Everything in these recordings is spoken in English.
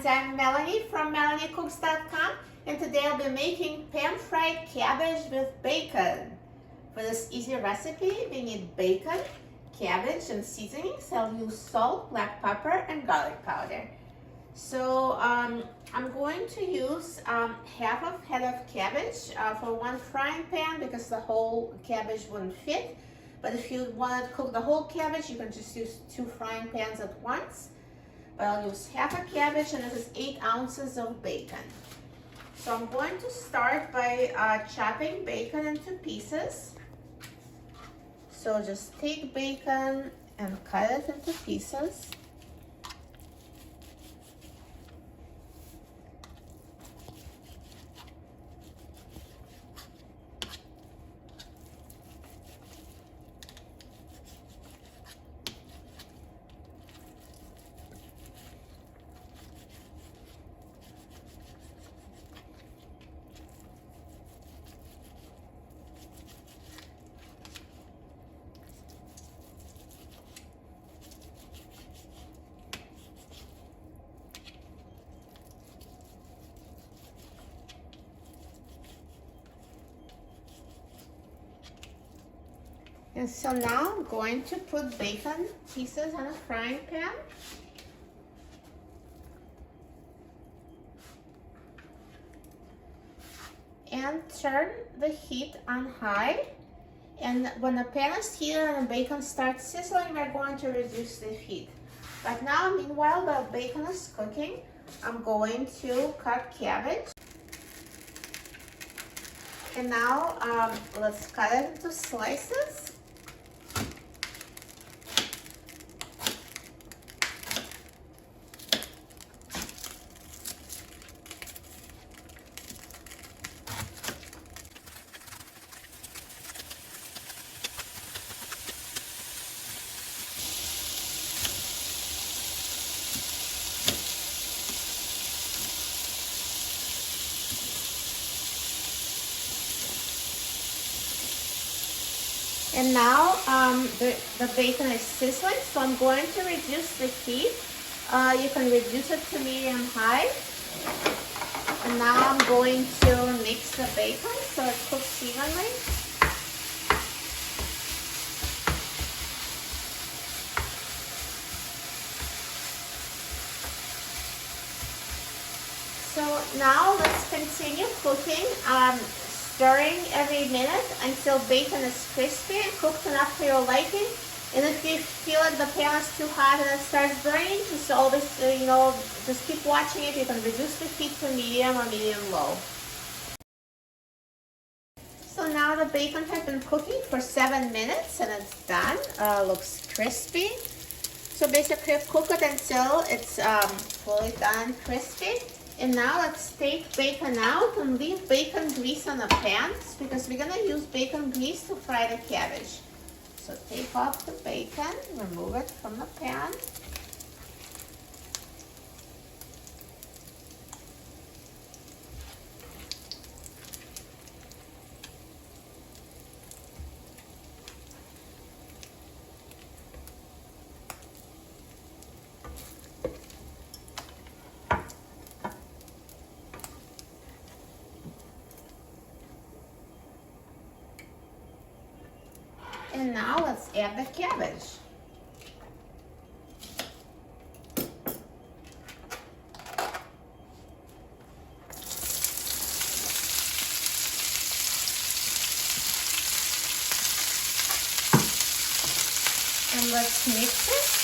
friends, I'm Melanie from MelanieCooks.com, and today I'll be making pan-fried cabbage with bacon. For this easy recipe, we need bacon, cabbage, and seasonings. I'll use salt, black pepper, and garlic powder. So I'm going to use half of head of cabbage for one frying pan because the whole cabbage wouldn't fit. But if you want to cook the whole cabbage, you can just use 2 frying pans at once. But I'll use half a cabbage, and this is 8 ounces of bacon. So I'm going to start by chopping bacon into pieces. So just take bacon and cut it into pieces. And so now I'm going to put bacon pieces on a frying pan. And turn the heat on high. And when the pan is heated and the bacon starts sizzling, we're going to reduce the heat. But now, meanwhile, the bacon is cooking, I'm going to cut cabbage. And now let's cut it into slices. And now the bacon is sizzling, so I'm going to reduce the heat. You can reduce it to medium high. And now I'm going to mix the bacon so it cooks evenly. So now let's continue cooking. Stirring every minute until bacon is crispy and cooked enough for your liking. And if you feel like the pan is too hot and it starts burning, just always, just keep watching it. You can reduce the heat to medium or medium-low. So now the bacon has been cooking for 7 minutes and it's done. Looks crispy. So basically cook it until it's fully done crispy. And now let's take bacon out and leave bacon grease on the pan because we're gonna use bacon grease to fry the cabbage. So take off the bacon, remove it from the pan. And now let's add the cabbage. And let's mix it.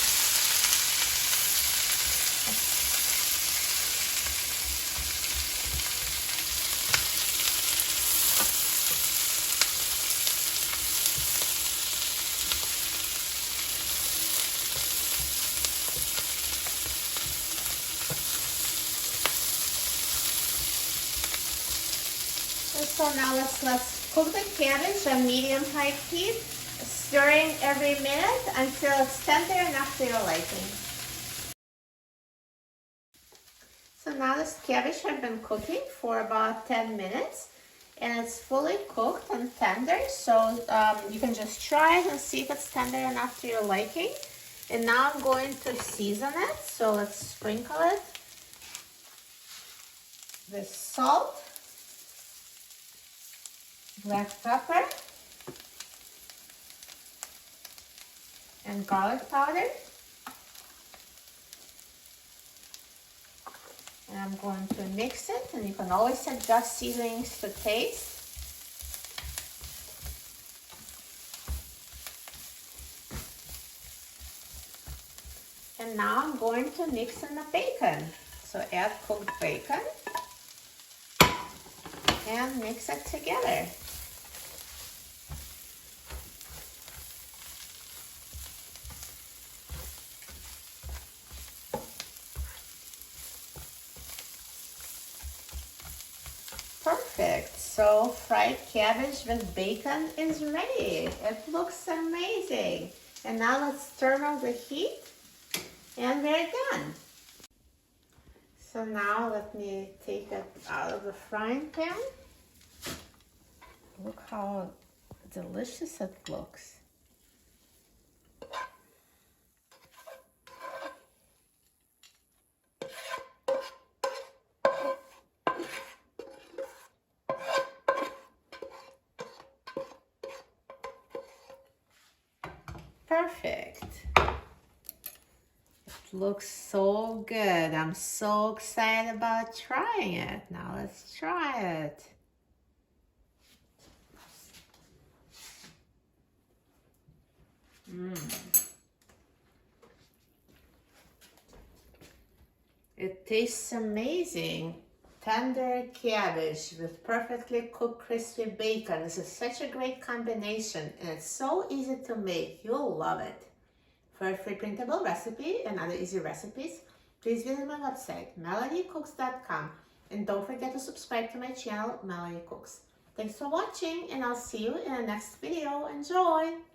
So now let's cook the cabbage on medium-high heat, stirring every minute until it's tender enough to your liking. So now this cabbage has been cooking for about 10 minutes and it's fully cooked and tender. So you can just try it and see if it's tender enough to your liking. And now I'm going to season it. So let's sprinkle it with salt, black pepper, and garlic powder. And I'm going to mix it, and you can always adjust seasonings to taste. And now I'm going to mix in the bacon. So add cooked bacon and mix it together. Perfect. So fried cabbage with bacon is ready. It looks amazing. And now let's turn on the heat and we're done. So now let me take it out of the frying pan. Look how delicious it looks. Perfect. It looks so good. I'm so excited about trying it. Now let's try it. It tastes amazing. Tender cabbage with perfectly cooked crispy bacon. This is such a great combination and it's so easy to make. You'll love it. For a free printable recipe and other easy recipes, please visit my website, melaniecooks.com, and don't forget to subscribe to my channel, Melanie Cooks. Thanks for watching and I'll see you in the next video. Enjoy!